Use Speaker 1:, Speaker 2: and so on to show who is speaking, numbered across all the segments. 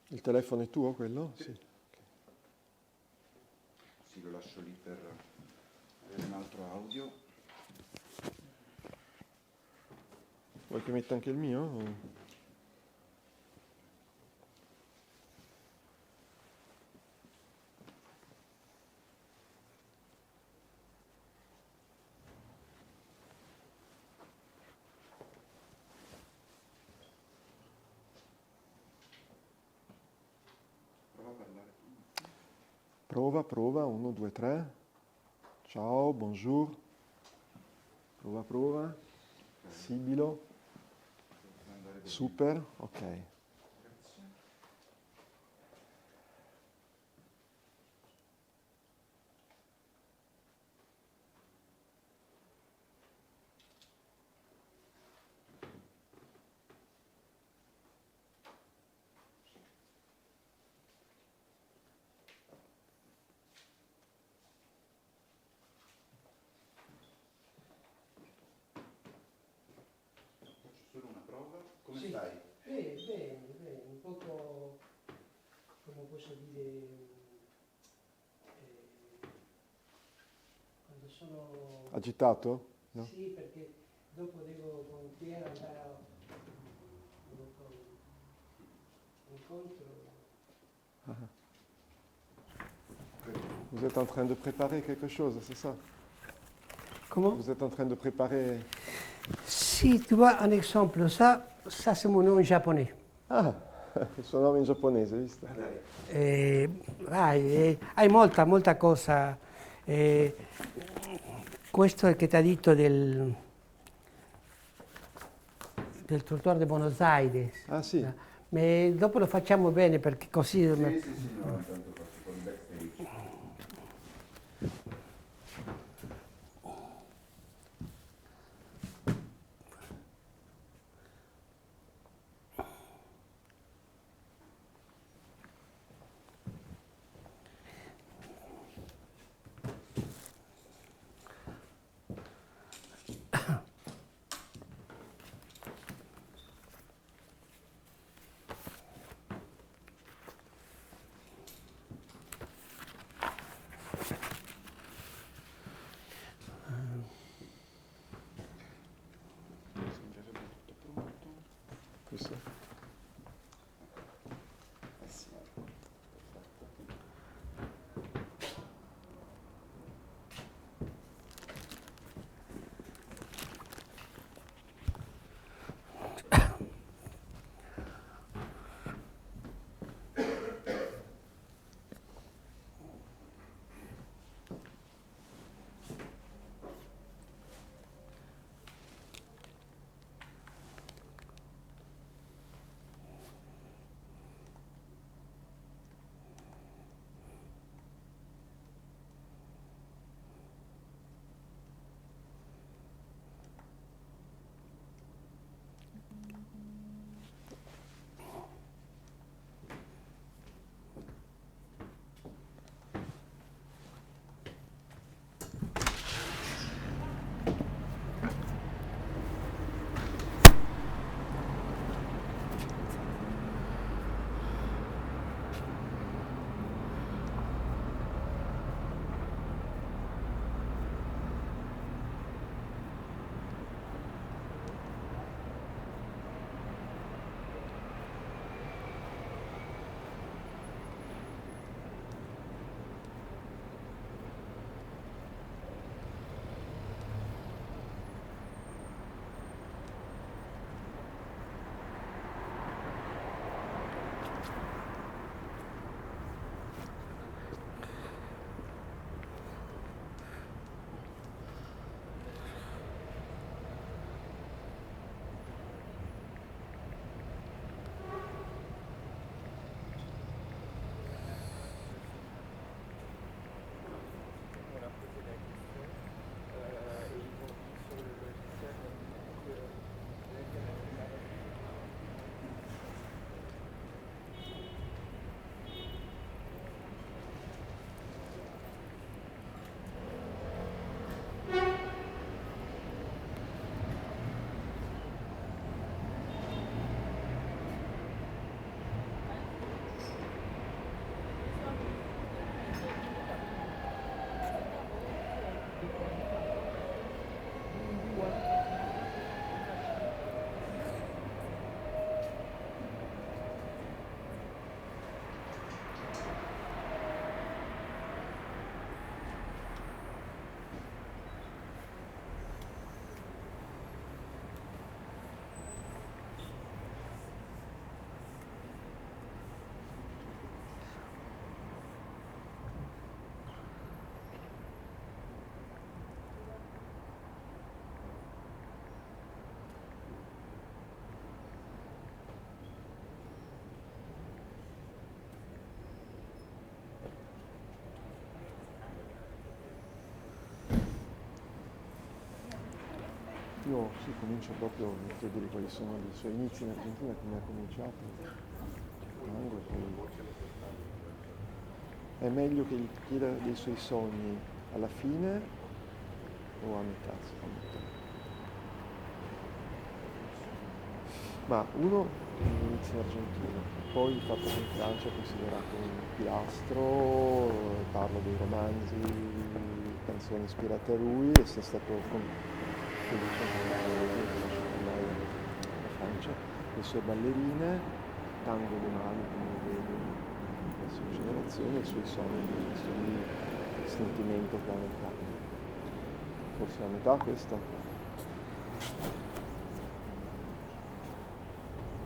Speaker 1: Il telefono è tuo quello?
Speaker 2: Sì.
Speaker 1: Sì.
Speaker 2: Sì, lo lascio lì per avere un altro audio.
Speaker 1: Vuoi che metta anche il mio?
Speaker 2: Prova a parlare.
Speaker 1: Prova, prova, 1, 2, 3. Ciao, bonjour. Prova, prova. Sibilo.
Speaker 2: Deve andare così.
Speaker 1: Super, ok.
Speaker 2: Grazie. Faccio solo una prova. Come
Speaker 3: Sì.
Speaker 2: stai?
Speaker 3: Bene, bene, un poco, come posso dire, quando sono...
Speaker 1: Agitato? No?
Speaker 3: Sì, perché dopo devo con Piera andare a un incontro.
Speaker 1: Vous êtes en train de préparer quelque chose, c'est ça?
Speaker 3: Comment?
Speaker 1: Vous êtes en train de préparer...
Speaker 3: Si, tu vois, un exemple, ça c'est mon nom japonais.
Speaker 1: Ah, il suo nome in giapponese, hai visto?
Speaker 3: Hai molta cosa. Questo è che ti ha detto del trottoir di Buenos Aires.
Speaker 1: Ah sì,
Speaker 3: Ma dopo lo facciamo bene perché così...
Speaker 2: Sì, no, intanto faccio con il backstage.
Speaker 1: uno si comincia proprio a chiedere quali sono i suoi inizi in Argentina, come ha cominciato. Tango, poi è meglio che gli chieda dei suoi sogni alla fine o a metà, secondo te? Ma uno inizia in Argentina, poi il fatto che in Francia è considerato un pilastro, parla dei romanzi, canzoni ispirate a lui e sia stato felice la Francia, le sue ballerine, tango domani, come vedi, le sue generazioni, i suoi sogni, il sentimento che ha nel tango. Forse la metà questa.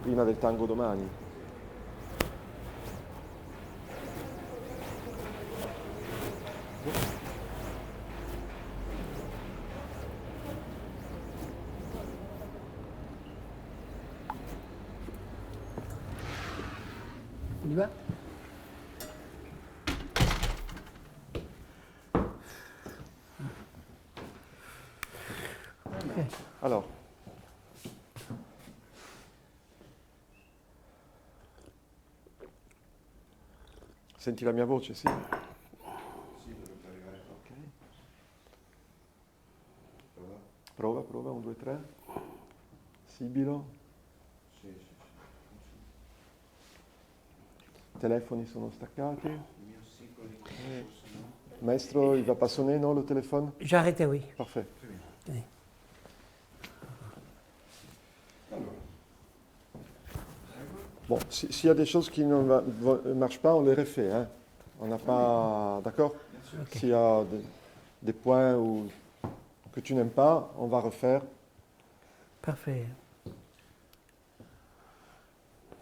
Speaker 1: Prima del tango domani.
Speaker 3: On y va?
Speaker 1: Alors, senti la mia voce, sì?
Speaker 2: Sì, dovrebbe arrivare qua.
Speaker 1: Ok.
Speaker 2: Prova.
Speaker 1: Prova, 1, 2, 3. Sibilo.
Speaker 2: Sì.
Speaker 1: Telefoni sono staccati.
Speaker 2: Il mio sicolo di forse no.
Speaker 1: Maestro, il va pas sonner, non, le téléphone?
Speaker 3: J'ai arrêté, oui.
Speaker 1: Parfait.
Speaker 3: Oui.
Speaker 2: Allora,
Speaker 1: Bon, s'il y a des choses qui ne marchent pas, on les refait. Hein. On n'a pas... D'accord?
Speaker 3: Ok.
Speaker 1: S'il y a des points que tu n'aimes pas, on va refaire.
Speaker 3: Parfait.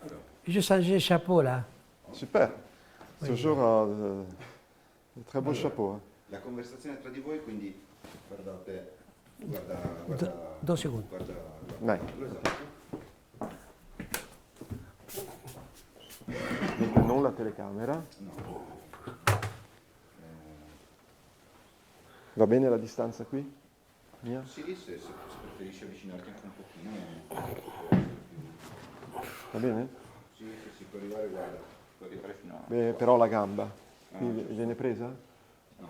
Speaker 2: allora,
Speaker 3: Je change le chapeau là.
Speaker 1: Super.
Speaker 3: Oui.
Speaker 1: Toujours un très beau chapeau. Hein.
Speaker 2: la conversazione tra di voi, quindi guardate, guarda,
Speaker 3: Due secondi.
Speaker 2: guarda,
Speaker 1: Vai.
Speaker 2: esatto.
Speaker 1: Mentre non la telecamera.
Speaker 2: No.
Speaker 1: Va bene la distanza qui? Mia?
Speaker 2: Sì, se preferisci avvicinarti anche un pochino.
Speaker 1: Va bene?
Speaker 2: Sì, puoi arrivare, guarda, puoi arrivare fino a...
Speaker 1: Beh, però la gamba. Qui
Speaker 2: giusto.
Speaker 1: viene presa?
Speaker 2: No.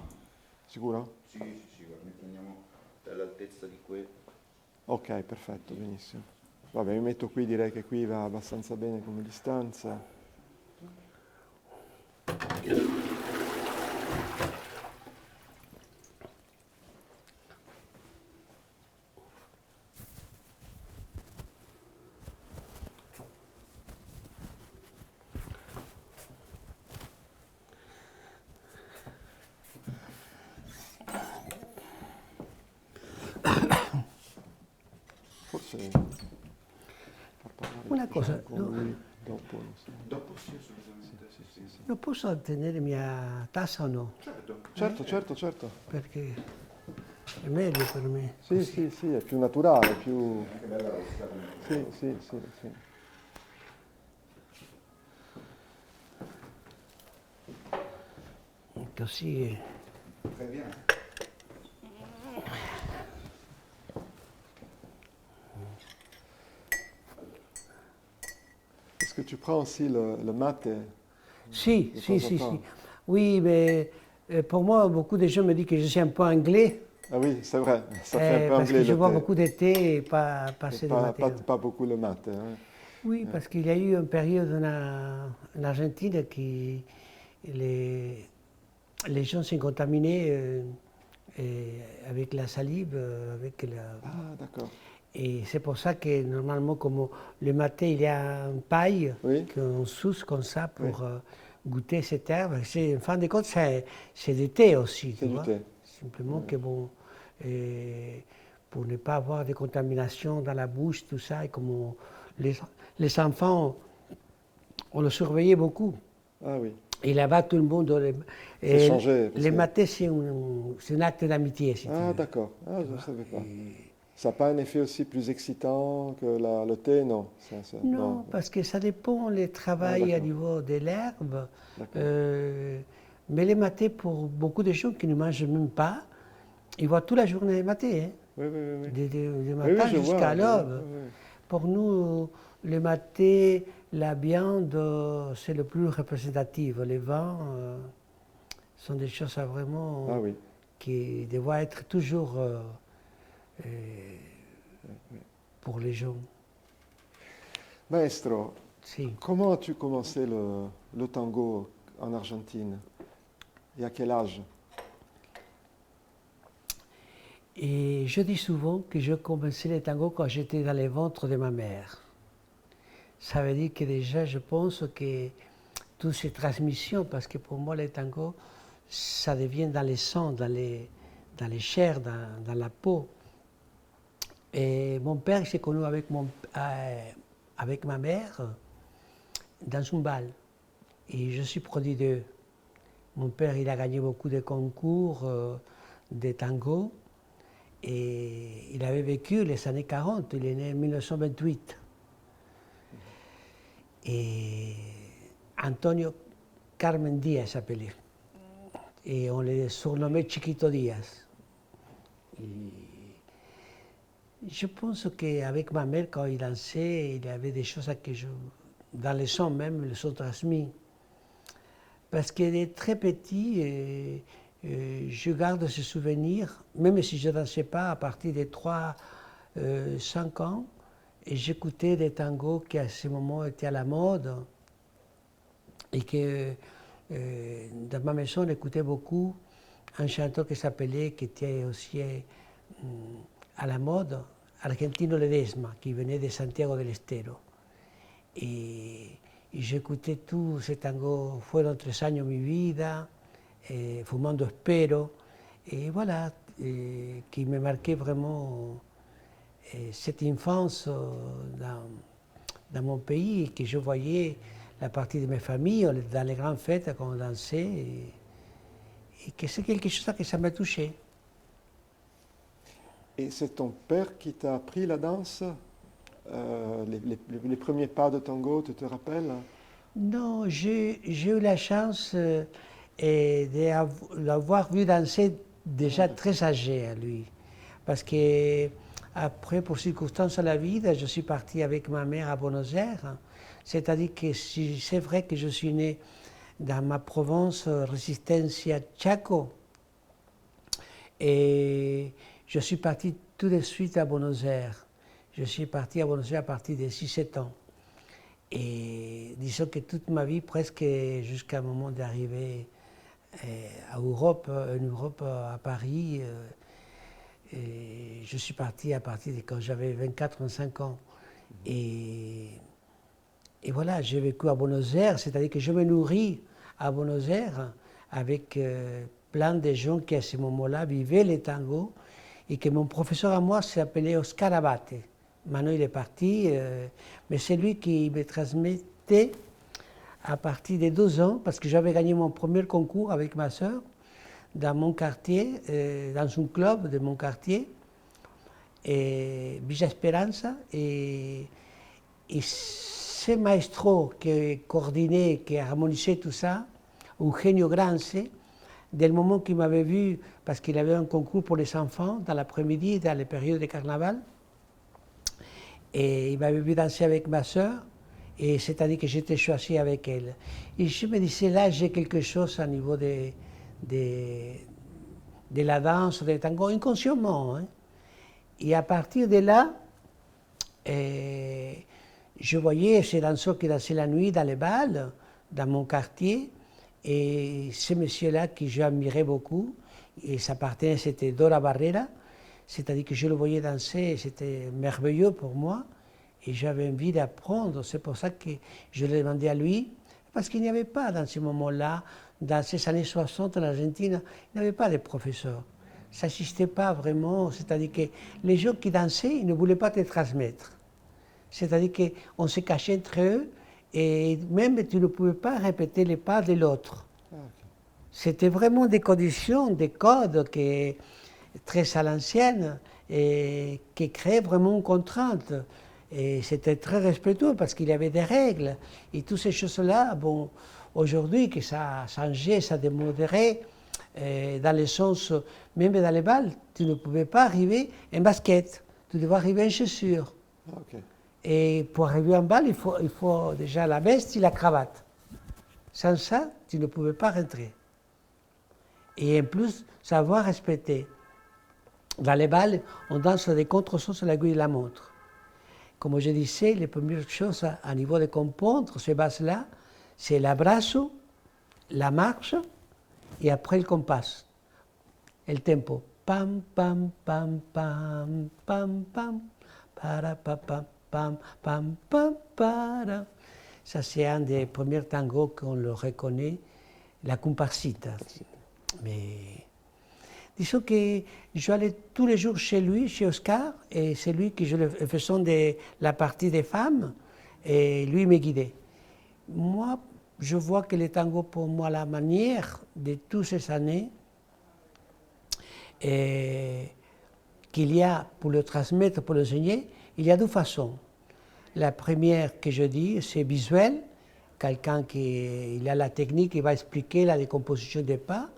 Speaker 1: Sicuro?
Speaker 2: Sì, guarda, ne prendiamo dall'altezza di qui.
Speaker 1: Ok, perfetto, benissimo. Vabbè, mi metto qui, direi che qui va abbastanza bene come distanza. Forse far parlare
Speaker 3: Una cosa,
Speaker 1: con
Speaker 3: no.
Speaker 1: lui dopo, non so.
Speaker 2: Dopo sì, assolutamente. Sì.
Speaker 3: Non posso tenere mia tassa o no?
Speaker 1: Certo.
Speaker 3: Perché è meglio per me.
Speaker 1: Sì, è più naturale, più...
Speaker 2: È anche bella la vista.
Speaker 1: Sì.
Speaker 3: Così.
Speaker 2: Fai bien.
Speaker 1: Est-ce que tu prends aussi le mate?
Speaker 3: Si,
Speaker 1: De
Speaker 3: si,
Speaker 1: temps en
Speaker 3: si,
Speaker 1: temps.
Speaker 3: si. Oui, mais pour moi, beaucoup de gens me disent que je suis un peu anglais.
Speaker 1: Ah oui, c'est vrai, ça fait un peu
Speaker 3: Parce
Speaker 1: anglais
Speaker 3: que je
Speaker 1: le
Speaker 3: bois
Speaker 1: thé.
Speaker 3: beaucoup de thé et pas assez de maté.
Speaker 1: Pas beaucoup le mate. Hein.
Speaker 3: Oui, parce qu'il y a eu une période en Argentine qui les gens sont contaminés avec la salive, avec la...
Speaker 1: Ah, d'accord.
Speaker 3: Et c'est pour ça que normalement, comme le matin, il y a une paille
Speaker 1: Oui.
Speaker 3: qu'on souce comme ça pour goûter cette herbe. En fin de compte, c'est du thé aussi,
Speaker 1: C'est
Speaker 3: tu
Speaker 1: du
Speaker 3: vois.
Speaker 1: thé.
Speaker 3: Simplement que bon, pour ne pas avoir de contamination dans la bouche, tout ça, et comme les enfants, on le surveillait beaucoup.
Speaker 1: Ah oui.
Speaker 3: Et là-bas, tout le monde...
Speaker 1: C'est changé, parce
Speaker 3: Les
Speaker 1: que-
Speaker 3: matés, c'est un acte d'amitié, si tu
Speaker 1: Ah
Speaker 3: veux.
Speaker 1: d'accord. Ah, je ne savais pas.
Speaker 3: Et-
Speaker 1: Ça n'a pas un effet aussi plus excitant que le thé, non?
Speaker 3: Non, parce que ça dépend le travail
Speaker 1: d'accord.
Speaker 3: au niveau de l'herbe.
Speaker 1: D'accord.
Speaker 3: Mais les matés, pour beaucoup de gens qui ne mangent même pas, ils voient toute la journée les matés. Hein.
Speaker 1: Oui, oui, oui, oui.
Speaker 3: Du
Speaker 1: Oui,
Speaker 3: matin
Speaker 1: oui, je vois,
Speaker 3: jusqu'à
Speaker 1: je vois,
Speaker 3: l'aube.
Speaker 1: oui, oui.
Speaker 3: Pour nous, le maté, la viande, c'est le plus représentatif. Les vins sont des choses vraiment
Speaker 1: Ah oui.
Speaker 3: qui doivent être toujours euh, pour les gens.
Speaker 1: Maestro,
Speaker 3: Si.
Speaker 1: comment as-tu commencé le tango en Argentine? Et à quel âge?
Speaker 3: Et je dis souvent que je commençais le tango quand j'étais dans les ventres de ma mère. Ça veut dire que déjà, je pense que toutes ces transmissions, parce que pour moi, le tango, ça devient dans les sangs, dans les chairs, dans la peau. Et mon père s'est connu avec ma mère dans une balle. Et je suis produit d'eux. Mon père, il a gagné beaucoup de concours de tango. Et il avait vécu les années 40, il est né en 1928. Et Antonio Carmen Díaz s'appelait. Et on le surnommait Chiquito Díaz. Et je pense qu'avec ma mère, quand il dansait, il y avait des choses que dans le son même, le son transmis. Parce qu'il est très petit, je garde ce souvenir, même si je ne dansais pas à partir de 3-5 ans, et j'écoutais des tangos qui à ce moment étaient à la mode, et que dans ma maison on écoutait beaucoup un chanteur qui était aussi à la mode, Argentino Ledesma, qui venait de Santiago del Estero. Et j'écoutais tous ces tangos, fueron 3 años mi vida, Fumando Espero, et voilà, qui me marquait vraiment cette enfance dans mon pays, et que je voyais la partie de mes familles, dans les grandes fêtes quand on dansait, et que c'est quelque chose que ça m'a touché.
Speaker 1: Et c'est ton père qui t'a appris la danse? Les premiers pas de tango, tu te rappelles?
Speaker 3: Non, j'ai eu la chance de l'avoir vu danser déjà très âgé à lui. Parce que après, pour circonstances de la vie, je suis parti avec ma mère à Buenos Aires. C'est-à-dire que c'est vrai que je suis né dans ma province Resistencia Chaco. Et je suis parti tout de suite à Buenos Aires. Je suis parti à Buenos Aires à partir de 6-7 ans. Et disons que toute ma vie, presque jusqu'à un moment d'arriver en Europe, à Paris, je suis parti à partir de quand j'avais 24-25 ans. Et voilà, j'ai vécu à Buenos Aires, c'est-à-dire que je me nourris à Buenos Aires avec plein de gens qui à ce moment-là vivaient les tangos et que mon professeur à moi s'appelait Oscar Abate. Maintenant il est parti, mais c'est lui qui me transmettait à partir de 12 ans, parce que j'avais gagné mon premier concours avec ma sœur dans mon quartier, dans un club de mon quartier, Villa Esperanza, et ce maestro qui coordonnait, qui harmonisait tout ça, Eugenio Grance, dès le moment qu'il m'avait vu, parce qu'il avait un concours pour les enfants dans l'après-midi, dans les périodes de carnaval, et il m'avait vu danser avec ma sœur, et c'est-à-dire que j'étais choisi avec elle. Et je me disais, là, j'ai quelque chose au niveau de la danse, des tango, inconsciemment. Hein. Et à partir de là, je voyais ces danseurs qui dansaient la nuit dans les balles, dans mon quartier, et ce monsieur-là que j'admirais beaucoup, et sa partenaire c'était Dora Barrera, c'est-à-dire que je le voyais danser, c'était merveilleux pour moi, et j'avais envie d'apprendre. C'est pour ça que je l'ai demandé à lui, parce qu'il n'y avait pas dans ce moment-là, dans ces années 60 en Argentine, il n'y avait pas de professeurs. Ça n'existait pas vraiment, c'est-à-dire que les gens qui dansaient, ils ne voulaient pas te transmettre. C'est-à-dire qu'on se cachait entre eux, et même tu ne pouvais pas répéter les pas de l'autre. C'était vraiment des conditions, des codes qui très à l'ancienne et qui créaient vraiment une contrainte. Et c'était très respectueux parce qu'il y avait des règles. Et toutes ces choses-là, bon, aujourd'hui que ça a changé, ça a démodéré, dans le sens, même dans les balles, tu ne pouvais pas arriver en basket, tu devais arriver en chaussures.
Speaker 1: Ah, ok.
Speaker 3: Et pour arriver en balle, il faut déjà la veste et la cravate. Sans ça, tu ne pouvais pas rentrer. Et en plus, savoir respecter. Dans les balles, on danse des contresons sur l'aiguille de la montre. Comme je disais, les premières choses à niveau de comprendre ces bases-là, c'est l'abrazo, la marche et après le compas. Et le tempo. Pam, pam, pam, pam, pam, pam, para, pa, pam, pam, pam, pam, para. Ça, c'est un des premiers tangos qu'on le reconnaît, la comparsita. Mais disons que j'allais tous les jours chez lui, chez Oscar, et c'est lui qui faisait la partie des femmes, et lui me guidait. Moi, je vois que le tango, pour moi, la manière de toutes ces années, qu'il y a pour le transmettre, pour l'enseigner, il y a deux façons. La première que je dis, c'est visuel, quelqu'un qui a la technique, il va expliquer la décomposition des pas.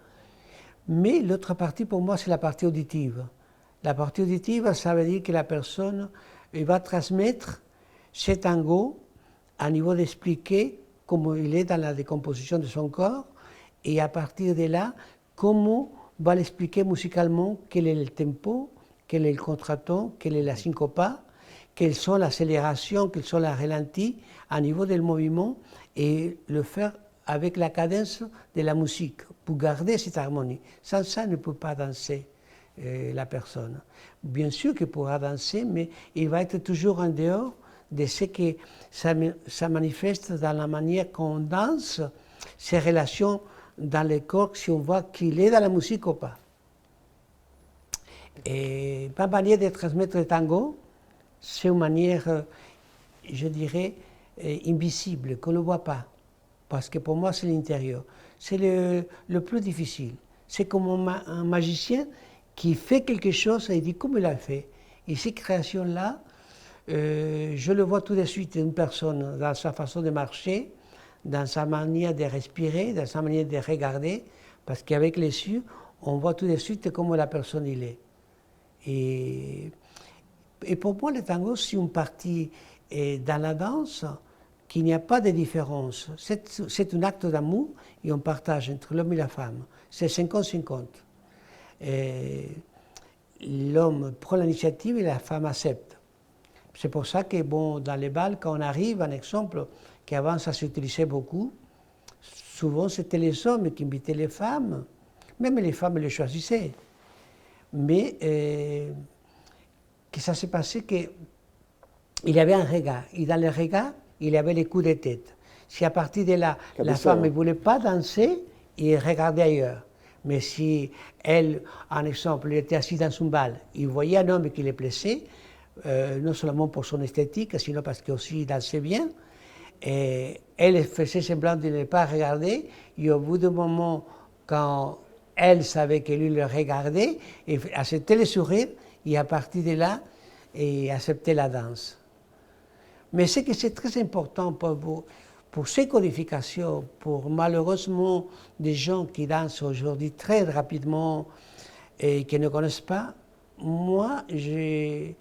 Speaker 3: Mais l'autre partie, pour moi, c'est la partie auditive. La partie auditive, ça veut dire que la personne va transmettre ce tango à niveau d'expliquer comment il est dans la décomposition de son corps et à partir de là, comment va l'expliquer musicalement, quel est le tempo, quel est le contraton, quelle est la syncopa, quelles sont l'accélération, quelles sont la ralentie à niveau du mouvement et le faire avec la cadence de la musique pour garder cette harmonie. Sans ça, ne peut pas danser la personne. Bien sûr qu'il pourra danser, mais il va être toujours en dehors de ce que ça manifeste dans la manière qu'on danse, ces relations dans le corps, si on voit qu'il est dans la musique ou pas. Et ma manière de transmettre le tango, c'est une manière, je dirais, invisible, qu'on ne voit pas. Parce que pour moi, c'est l'intérieur. C'est le plus difficile. C'est comme un magicien qui fait quelque chose et il dit comment il a fait. Et ces créations-là, je le vois tout de suite, une personne dans sa façon de marcher, dans sa manière de respirer, dans sa manière de regarder, parce qu'avec les yeux, on voit tout de suite comment la personne il est. Et pour moi, le tango, c'est une partie dans la danse qu'il n'y a pas de différence. C'est un acte d'amour et on partage entre l'homme et la femme. C'est 50-50. L'homme prend l'initiative et la femme accepte. C'est pour ça que bon, dans les bals, quand on arrive, un exemple qu'avant ça s'utilisait beaucoup, souvent c'était les hommes qui invitaient les femmes, même les femmes les choisissaient. Mais que ça s'est passé qu'il y avait un regard, et dans le regard, il y avait les coups de tête. Si à partir de là, la femme ne voulait pas danser, il regardait ailleurs. Mais si elle, en exemple, elle était assise dans son bal, il voyait un homme qui le plaisait, non seulement pour son esthétique, sinon parce qu'aussi il dansait bien, et elle faisait semblant de ne pas regarder, et au bout d'un moment, quand elle savait que lui le regardait, elle acceptait le sourire, et à partir de là, elle acceptait la danse. Mais c'est que c'est très important pour ces codifications, pour malheureusement des gens qui dansent aujourd'hui très rapidement et qui ne connaissent pas, moi, j'ai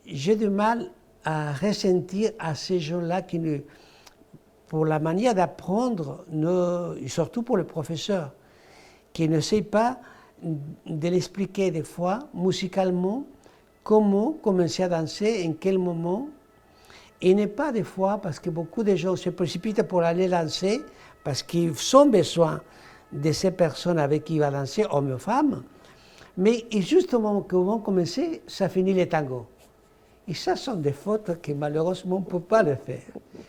Speaker 3: du mal à ressentir à ces gens-là qui ne, pour la manière d'apprendre, et surtout pour les professeurs, qui ne savent pas de l'expliquer des fois, musicalement, comment commencer à danser, en quel moment. Et n'est pas des fois, parce que beaucoup de gens se précipitent pour aller danser, parce qu'ils ont besoin de ces personnes avec qui ils vont danser, hommes ou femmes, mais justement, quand ils vont commencer, ça finit le tango. Et ça sont des fautes que malheureusement on ne peut pas le faire.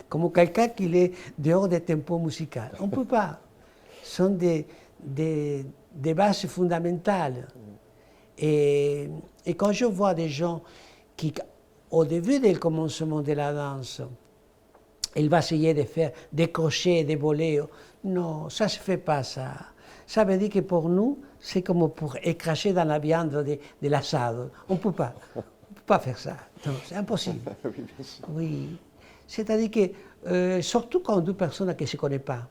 Speaker 3: Comme quelqu'un qui est dehors des tempos musicaux. On ne peut pas. Ce sont des bases fondamentales. Et quand je vois des gens qui, au début du commencement de la danse, il va essayer de faire des crochets, des volets, non, ça ne se fait pas ça. Ça veut dire que pour nous, c'est comme pour écracher dans la viande de l'assado. On ne peut pas. Pas faire ça. Non, c'est impossible. Oui. C'est-à-dire que, surtout quand deux personnes qui ne se connaissent pas,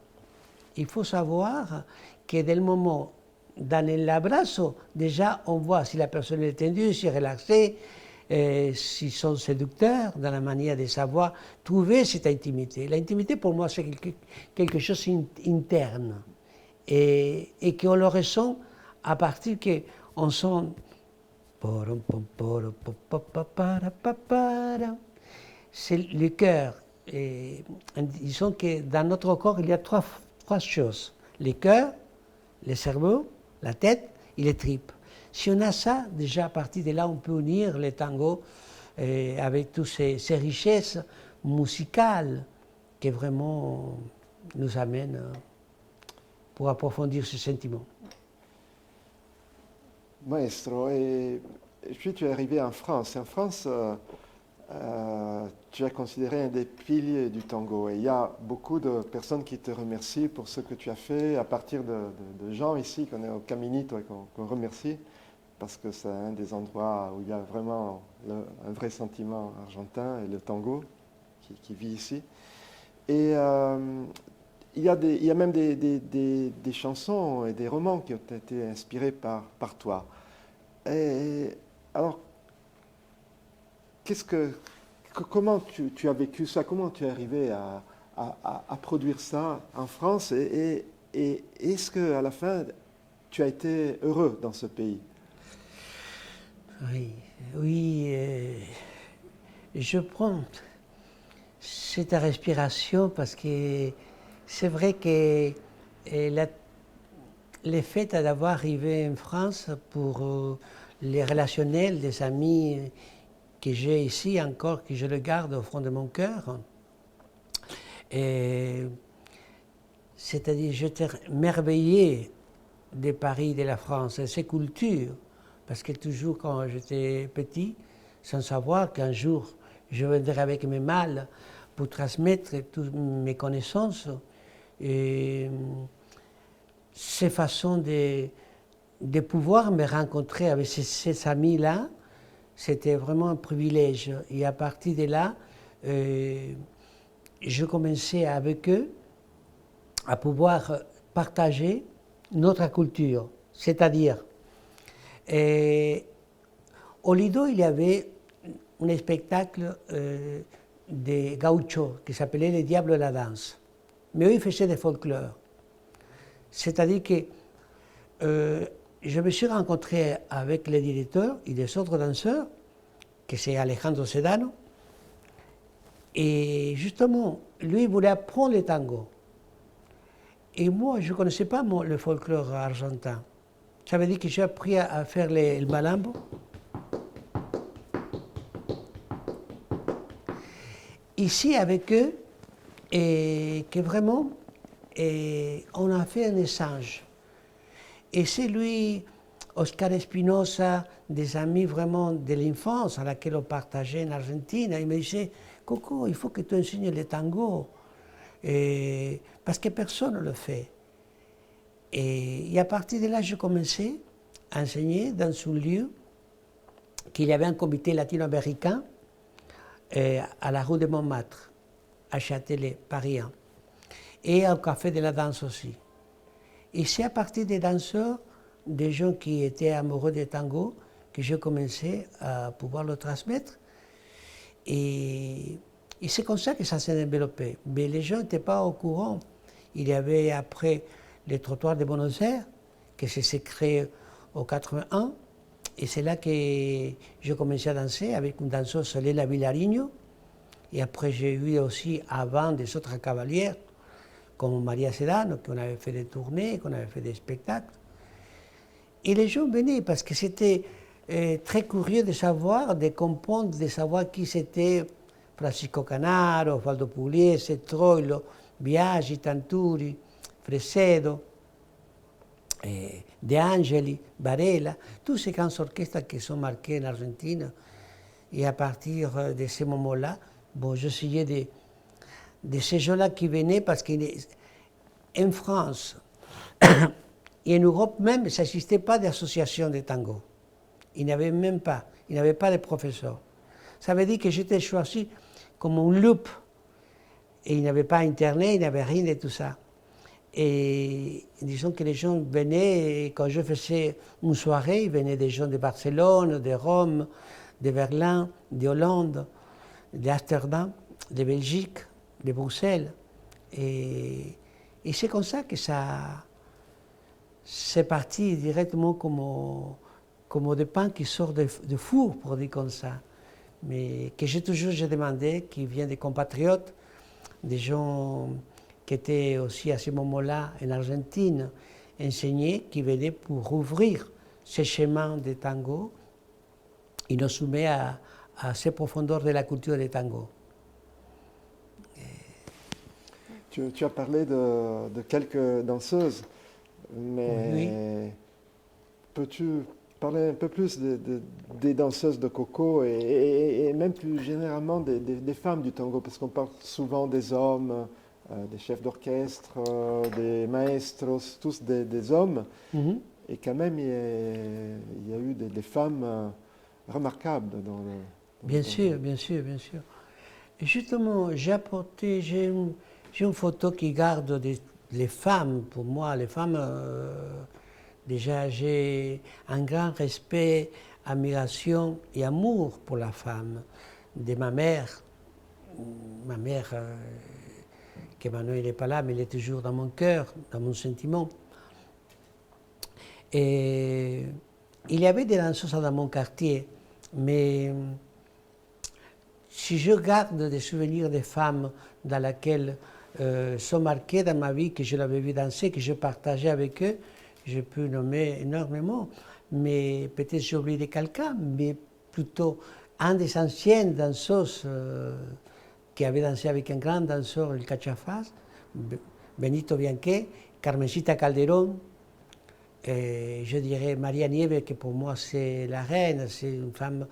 Speaker 3: il faut savoir que dès le moment dans l'abrazo, déjà, on voit si la personne est tendue, si est relaxée, s'ils sont séducteurs, dans la manière de savoir trouver cette intimité. L'intimité, pour moi, c'est quelque chose d'interne et qu'on le ressent à partir qu'on sent. C'est le cœur. Et disons que dans notre corps, il y a trois choses. Le cœur, le cerveau, la tête et les tripes. Si on a ça, déjà à partir de là, on peut unir le tango avec toutes ces richesses musicales qui vraiment nous amènent pour approfondir ce sentiment.
Speaker 1: Maestro, et puis tu es arrivé en France. En France, tu es considéré un des piliers du tango. Et il y a beaucoup de personnes qui te remercient pour ce que tu as fait, à partir de gens ici, qu'on est au Caminito et qu'on remercie, parce que c'est un des endroits où il y a vraiment un vrai sentiment argentin et le tango qui vit ici. Et il y a même des chansons et des romans qui ont été inspirés par toi. Et alors, comment tu as vécu ça? Comment tu es arrivé à produire ça en France? Et est-ce qu'à la fin, tu as été heureux dans ce pays?
Speaker 3: Oui, je prends cette respiration parce que c'est vrai que le fait d'avoir arrivé en France pour les relationnels, des amis que j'ai ici encore, que je le garde au fond de mon cœur, c'est-à-dire j'étais merveillé de Paris, de la France, de ses cultures. Parce que toujours quand j'étais petit, sans savoir qu'un jour je viendrais avec mes malles pour transmettre toutes mes connaissances, et ces façons de pouvoir me rencontrer avec ces amis-là, c'était vraiment un privilège. Et à partir de là, je commençais avec eux à pouvoir partager notre culture, c'est-à-dire au Lido, il y avait un spectacle de gaucho qui s'appelait Les Diables de la Danse. Mais eux, ils faisaient des folklore. C'est-à-dire que je me suis rencontré avec le directeur et des autres danseurs, que c'est Alejandro Sedano, et justement, lui, il voulait apprendre le tango. Et moi, je ne connaissais pas le folklore argentin. Ça veut dire que j'ai appris à faire le malambo. Ici, avec eux, et que vraiment, on a fait un échange. Et c'est lui, Oscar Espinosa, des amis vraiment de l'enfance à laquelle on partageait en Argentine, il me disait, Coco, il faut que tu enseignes le tango, parce que personne ne le fait. Et à partir de là, je commençais à enseigner dans un lieu qu'il y avait un comité latino-américain à la rue de Montmartre, à Châtelet, Paris 1, et au Café de la Danse aussi. Et c'est à partir des danseurs, des gens qui étaient amoureux du tango, que j'ai commencé à pouvoir le transmettre. Et c'est comme ça que ça s'est développé. Mais les gens n'étaient pas au courant. Il y avait après le trottoir de Buenos Aires, que s'est créé au 81, et c'est là que j'ai commencé à danser avec une danseuse, Léla Villarigno, et après j'ai eu aussi avant des autres cavalières, comme Maria Sedano, qu'on avait fait des tournées, qu'on avait fait des spectacles. Et les gens venaient parce que c'était très curieux de savoir, de comprendre, de savoir qui c'était Francisco Canaro, Osvaldo Pugliese, Troilo, Biagi, Tanturi, Fresedo, De Angeli, Varela, tous ces grands orchestres qui sont marqués en Argentine. Et à partir de ce moment-là, bon, j'essayais de ces gens-là qui venaient parce qu'en France et en Europe même, ça n'existait pas d'association de tango. Il n'y avait même pas, il n'y avait pas de professeurs. Ça veut dire que j'étais choisi comme un loup. Et il n'y avait pas Internet, il n'y avait rien de tout ça. Et disons que les gens venaient, et quand je faisais une soirée, ils venaient des gens de Barcelone, de Rome, de Berlin, de Hollande, d'Amsterdam, de Belgique, de Bruxelles. Et c'est comme ça que ça, c'est parti directement comme des pains qui sortent de four, pour dire comme ça. Mais que j'ai demandé, qui vient des compatriotes, des gens qui étaient aussi à ce moment-là en Argentine, enseignés, qui venaient pour ouvrir ce chemin de tango et nous soumettre à ces profondeurs de la culture du tango.
Speaker 1: Tu as parlé de quelques danseuses, mais
Speaker 3: Oui.
Speaker 1: peux-tu parler un peu plus des danseuses de coco et même plus généralement des femmes du tango, parce qu'on parle souvent des hommes, des chefs d'orchestre, des maestros, tous des hommes,
Speaker 3: Mhm.
Speaker 1: et quand même il y a eu des femmes remarquables dans le
Speaker 3: Bien
Speaker 1: tango.
Speaker 3: sûr, bien sûr, bien sûr. Et justement, j'ai une photo qui garde les femmes. Pour moi, les femmes, déjà, j'ai un grand respect, admiration et amour pour la femme. De ma mère, qui maintenant il n'est pas là, mais elle est toujours dans mon cœur, dans mon sentiment. Et il y avait des danseuses dans mon quartier, mais si je garde des souvenirs des femmes dans lesquelles sont marquées dans ma vie, que je l'avais vu danser, que je partageais avec eux, je peux nommer énormément. Mais peut-être j'ai oublié quelqu'un, mais plutôt un des anciennes danseuses qui avait dansé avec un grand danseur, el Cachafaz, Benito Bianquet, Carmencita Calderón, et je dirais Maria Nieves, qui pour moi c'est la reine, c'est une femme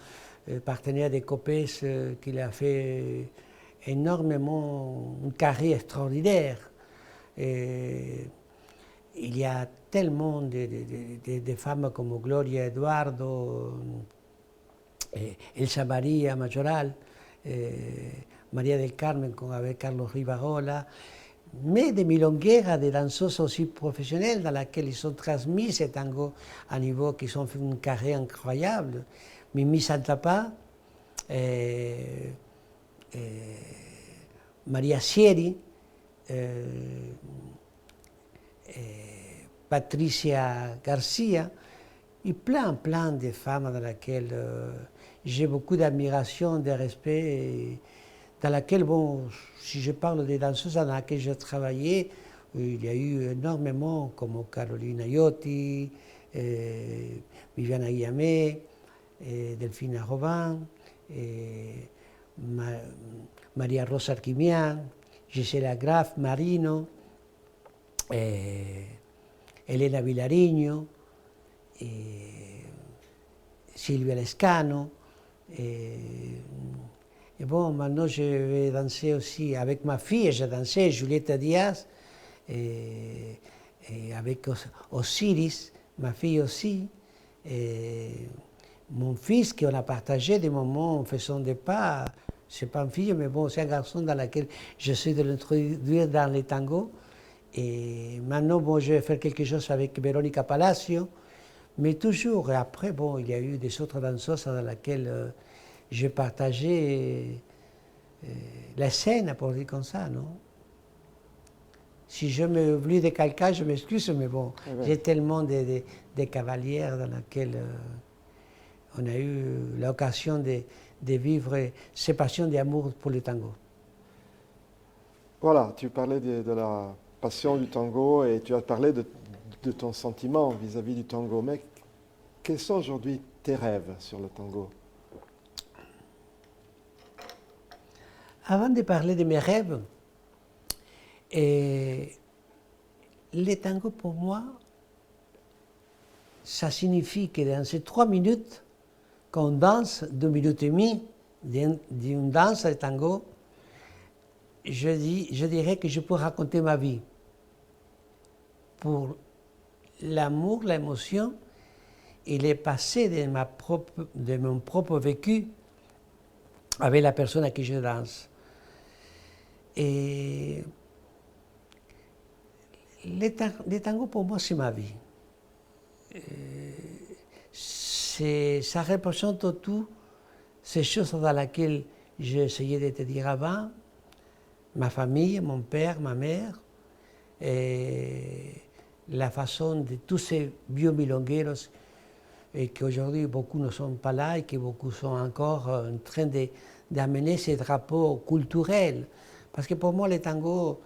Speaker 3: partenaire des COPES qui a fait énormément une carrière extraordinaire. Et il y a tellement de femmes comme Gloria Eduardo, Elsa Maria Majoral, Maria del Carmen avec Carlos Rivarola, mais des milongueras, des danseuses aussi professionnelles dans lesquelles ils ont transmis ces tangos à niveau qui ont fait une carrière incroyable. Mimi Santapa, Maria Sieri, Patricia Garcia, et plein de femmes dans lesquelles j'ai beaucoup d'admiration, de respect, et dans laquelle, bon, si je parle des danseuses dans lesquelles j'ai travaillé, il y a eu énormément, comme Carolina Iotti, Viviana Guillamé, Delphine Robin, Maria Rosa Arquimian, Gisela Graf Marino, Elena Vilariño, Silvia Lescano. Et bon, maintenant je vais danser aussi avec ma fille, j'ai dansé Julieta Diaz, et avec Osiris, ma fille aussi, et mon fils qu'on a partagé des moments en faisant des pas. C'est pas une fille, mais bon, c'est un garçon dans lequel j'essaie de l'introduire dans les tangos. Et maintenant, bon, je vais faire quelque chose avec Veronica Palacio, mais toujours. Et après, bon, il y a eu des autres danseuses dans lesquelles j'ai partagé la scène, pour dire comme ça, non? Si je m'oublie de quelqu'un, je m'excuse, mais bon, j'ai tellement de cavalières dans lesquelles on a eu l'occasion de vivre ces passions d'amour pour le tango.
Speaker 1: Voilà, tu parlais de la passion du tango et tu as parlé de ton sentiment vis-à-vis du tango. Mais quels sont aujourd'hui tes rêves sur le tango?
Speaker 3: Avant de parler de mes rêves, le tango pour moi, ça signifie que dans ces 3 minutes qu'on danse, 2 minutes et demie d'une danse de tango, je dirais que je peux raconter ma vie pour l'amour, l'émotion et le passé de mon propre vécu avec la personne à qui je danse. Et Les tangos, pour moi, c'est ma vie. Ça représente tout ces choses dans lesquelles j'ai essayé de te dire avant, ma famille, mon père, ma mère, et la façon de tous ces vieux milongueros, et qu'aujourd'hui beaucoup ne sont pas là et que beaucoup sont encore en train d'amener ces drapeaux culturels. Parce que pour moi, le tango,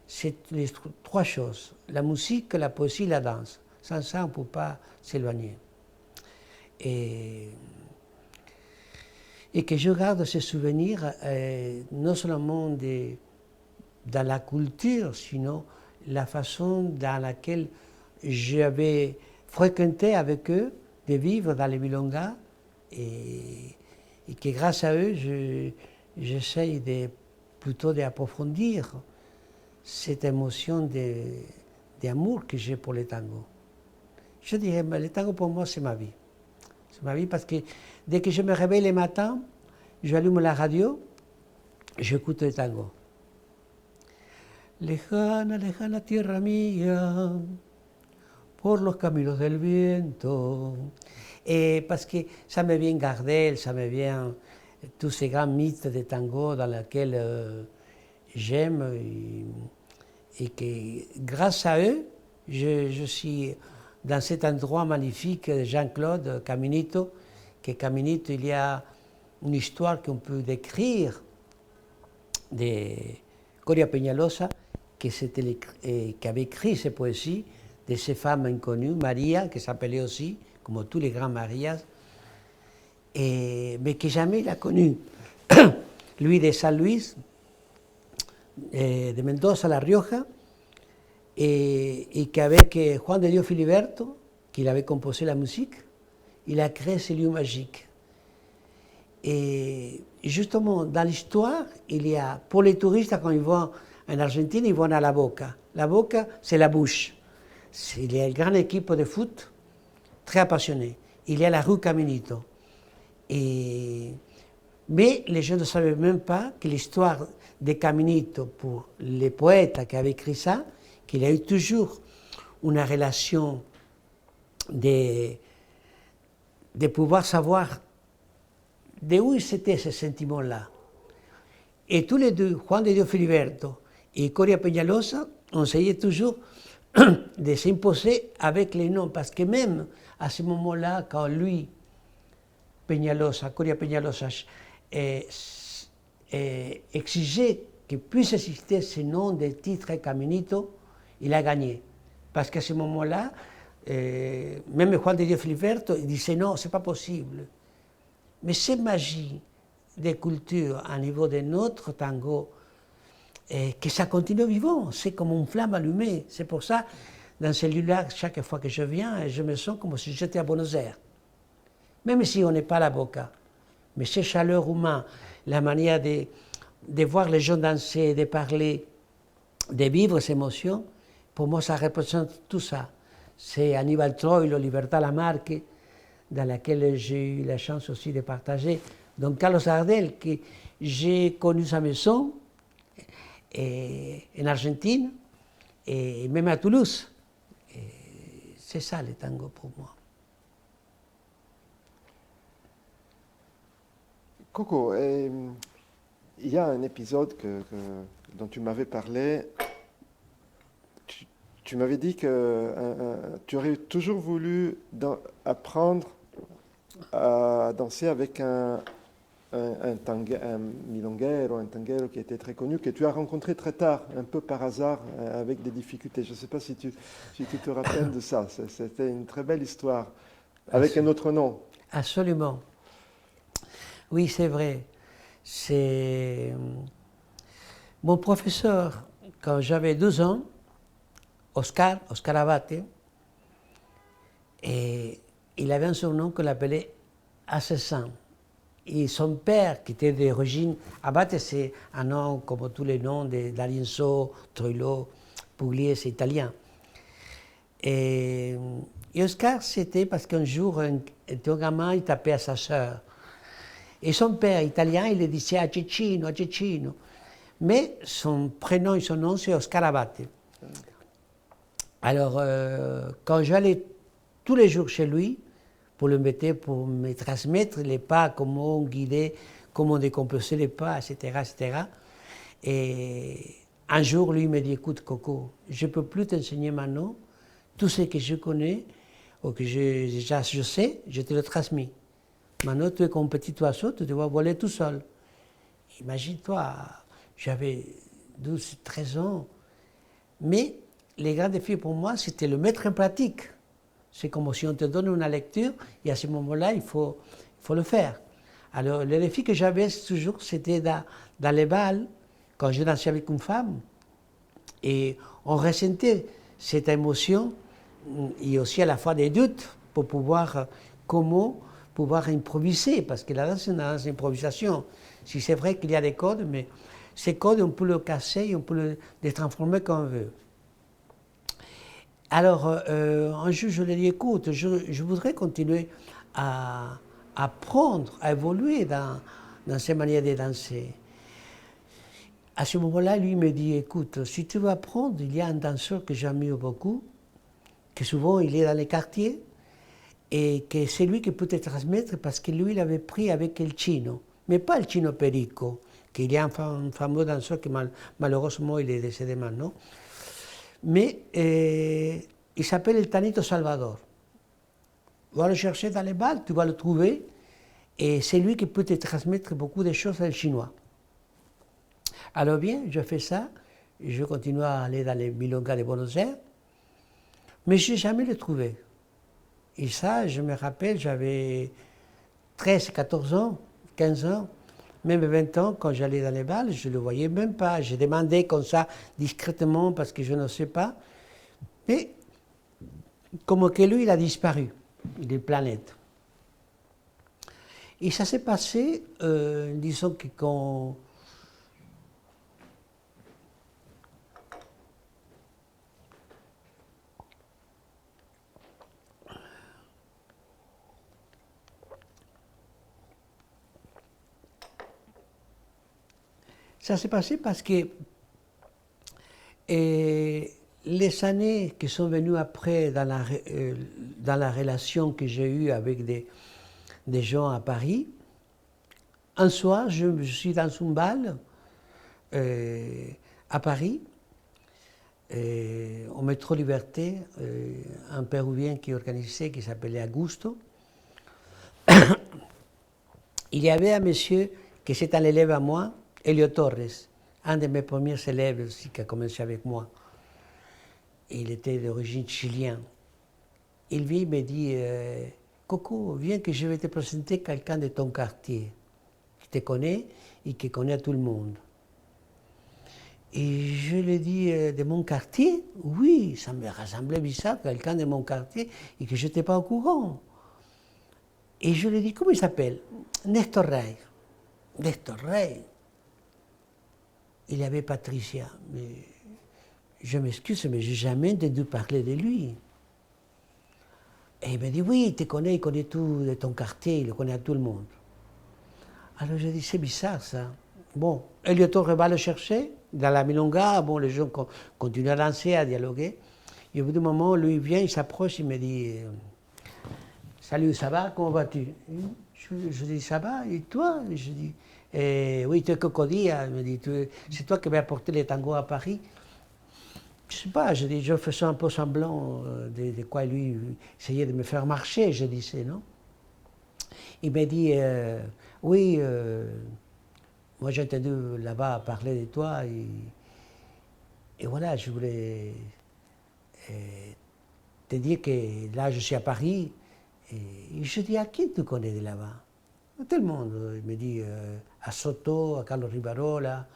Speaker 3: c'est les trois choses, la musique, la poésie, la danse. Sans ça, on ne peut pas s'éloigner. Et que je garde ces souvenirs, non seulement dans la culture, sinon la façon dans laquelle j'avais fréquenté avec eux, de vivre dans les milongas, et que grâce à eux, j'essaye plutôt d'approfondir cette émotion d'amour que j'ai pour le tango. Je dirais, le tango pour moi, c'est ma vie. C'est ma vie parce que dès que je me réveille le matin, j'allume la radio, j'écoute le tango. Lejana, lejana tierra mía, por los caminos del viento. Et parce que ça me vient Gardel, ça me vient tous ces grands mythes de tango dans lesquels j'aime et que grâce à eux, je suis dans cet endroit magnifique, Jean-Claude Caminito, que Caminito, il y a une histoire qu'on peut décrire de Coria Peñalosa, qui avait écrit ces poésies de ces femmes inconnues, Maria, qui s'appelait aussi, comme tous les grands Marias, mais que jamais il a connu. Lui de San Luis, de Mendoza, La Rioja, et qu'avec Juan de Dios Filiberto, qu'il avait composé la musique, il a créé ce lieu magique. Et justement, dans l'histoire, il y a, pour les touristes, quand ils vont en Argentine, ils vont à la Boca. La Boca, c'est la bouche. Il y a une grande équipe de foot, très passionnée. Il y a la rue Caminito. Mais les gens ne savaient même pas que l'histoire de Caminito, pour les poètes qui avaient écrit ça, qu'il a eu toujours une relation de pouvoir savoir d'où c'était ce sentiment-là. Et tous les deux, Juan de Dios Filiberto et Coria Peñalosa, on essayait toujours de s'imposer avec les noms, parce que même à ce moment-là, quand lui, Peñalosa, Coria Peñalosa, exigeait que puisse exister ce nom de titre Caminito, il a gagné. Parce qu'à ce moment-là, même Juan de Dios Filiberto, il disait non, c'est pas possible. Mais cette magie de culture à niveau de notre tango, que ça continue vivant, c'est comme une flamme allumée. C'est pour ça, dans ce lieu-là, chaque fois que je viens, je me sens comme si j'étais à Buenos Aires. Même si on n'est pas à la Boca. Mais cette chaleur humaine, la manière de voir les gens danser, de parler, de vivre ces émotions, pour moi, ça représente tout ça. C'est Aníbal Troilo, Libertad Lamarque, dans laquelle j'ai eu la chance aussi de partager. Donc Carlos Gardel, que j'ai connu sa maison en Argentine et même à Toulouse. C'est ça le tango pour moi.
Speaker 1: Coco, il y a un épisode dont tu m'avais parlé. Tu m'avais dit que tu aurais toujours voulu apprendre à danser avec un milonguero, un tanguero qui était très connu, que tu as rencontré très tard, un peu par hasard, avec des difficultés. Je ne sais pas si tu te rappelles de ça. C'était une très belle histoire, avec un autre nom.
Speaker 3: Absolument. Oui, c'est vrai. C'est mon professeur, quand j'avais 12 ans, Oscar Abate, et il avait un surnom qu'on l'appelait Assassin. Et son père, qui était d'origine, Abate, c'est un nom comme tous les noms d'Arienzo, Troilo, Pugliese, c'est italien. Et Oscar, c'était parce qu'un jour, un gamin, il tapait à sa sœur. Et son père, italien, il le disait a Cecchino. Mais son prénom et son nom, c'est Oscar Abate. Alors, quand j'allais tous les jours chez lui, pour me transmettre les pas, comment guider, comment décomposer les pas, etc., etc. Et un jour, lui me dit, écoute, Coco, je ne peux plus t'enseigner maintenant. Tout ce que je connais, ou que je sais, je te le transmis. Maintenant, tu es comme petit oiseau, tu dois voler tout seul. Imagine-toi, j'avais 12, 13 ans. Mais les grands défis pour moi, c'était le mettre en pratique. C'est comme si on te donne une lecture, et à ce moment-là, il faut le faire. Alors, le défi que j'avais toujours, c'était dans les bals, quand je dansais avec une femme, et on ressentait cette émotion, et aussi à la fois des doutes, pour pouvoir, comment pouvoir improviser, parce que la danse, c'est une danse d'improvisation. Si c'est vrai qu'il y a des codes, mais ces codes, on peut le casser, on peut les transformer comme on veut. Alors, un jour, je lui ai dit, écoute, je voudrais continuer à apprendre, à évoluer dans ces manières de danser. À ce moment-là, lui me dit, écoute, si tu veux apprendre, il y a un danseur que j'admire beaucoup, que souvent il est dans les quartiers, et que c'est lui qui peut te transmettre parce que lui, il avait pris avec el chino, mais pas le chino Perico, qu'il y a un fameux danseur qui malheureusement il est décédé maintenant. Mais il s'appelle el Tanito Salvador. Va le chercher dans les bals, tu vas le trouver, et c'est lui qui peut te transmettre beaucoup de choses en chinois. Alors bien, je fais ça, je continue à aller dans les milongas de Buenos Aires, mais je n'ai jamais le trouvé. Et ça, je me rappelle, j'avais 13, 14 ans, 15 ans, même 20 ans, quand j'allais dans les bals, je ne le voyais même pas. Je demandais comme ça, discrètement, parce que je ne sais pas. Mais comme que lui, il a disparu des planètes. Et ça s'est passé, disons que quand... Ça s'est passé parce que les années qui sont venues après dans la relation que j'ai eue avec des gens à Paris, un soir, je suis dans un bal à Paris, au métro Liberté, un Péruvien qui organisait, qui s'appelait Augusto. Il y avait un monsieur qui était un élève à moi, Elio Torres, un de mes premiers élèves aussi qui a commencé avec moi. Il était d'origine chilienne. Il vient me dit, Coco, viens que je vais te présenter quelqu'un de ton quartier, qui te connaît et qui connaît tout le monde. Et je lui dis, de mon quartier? Oui, ça me ressemblait bizarre, quelqu'un de mon quartier, et que je n'étais pas au courant. Et je lui dis, comment il s'appelle? Nestor Rey. Nestor Rey. Il y avait Patricia, mais je m'excuse, mais je n'ai jamais entendu parler de lui. Et il me dit, oui, il connaît tout de ton quartier, il le connaît à tout le monde. Alors je dis, c'est bizarre ça. Bon, Elio Torres va le chercher dans la milonga, bon, les gens continuent à danser, à dialoguer. Et au bout d'un moment, lui il vient, il s'approche, il me dit, salut, ça va, comment vas-tu? Je dis, ça va, et toi? Je dis, oui, tu es Cocodia. Il me dit, c'est toi qui m'as apporté les tangos à Paris. Je ne sais pas, je dis, je faisais un peu semblant de quoi lui essayait de me faire marcher, je disais, non? Il m'a dit, oui, moi j'ai entendu là-bas parler de toi, et voilà, je voulais te dire que là je suis à Paris, et je dis, à qui tu connais de là-bas? Tout le monde. Il me dit, à Soto, à Carlos Rivarola,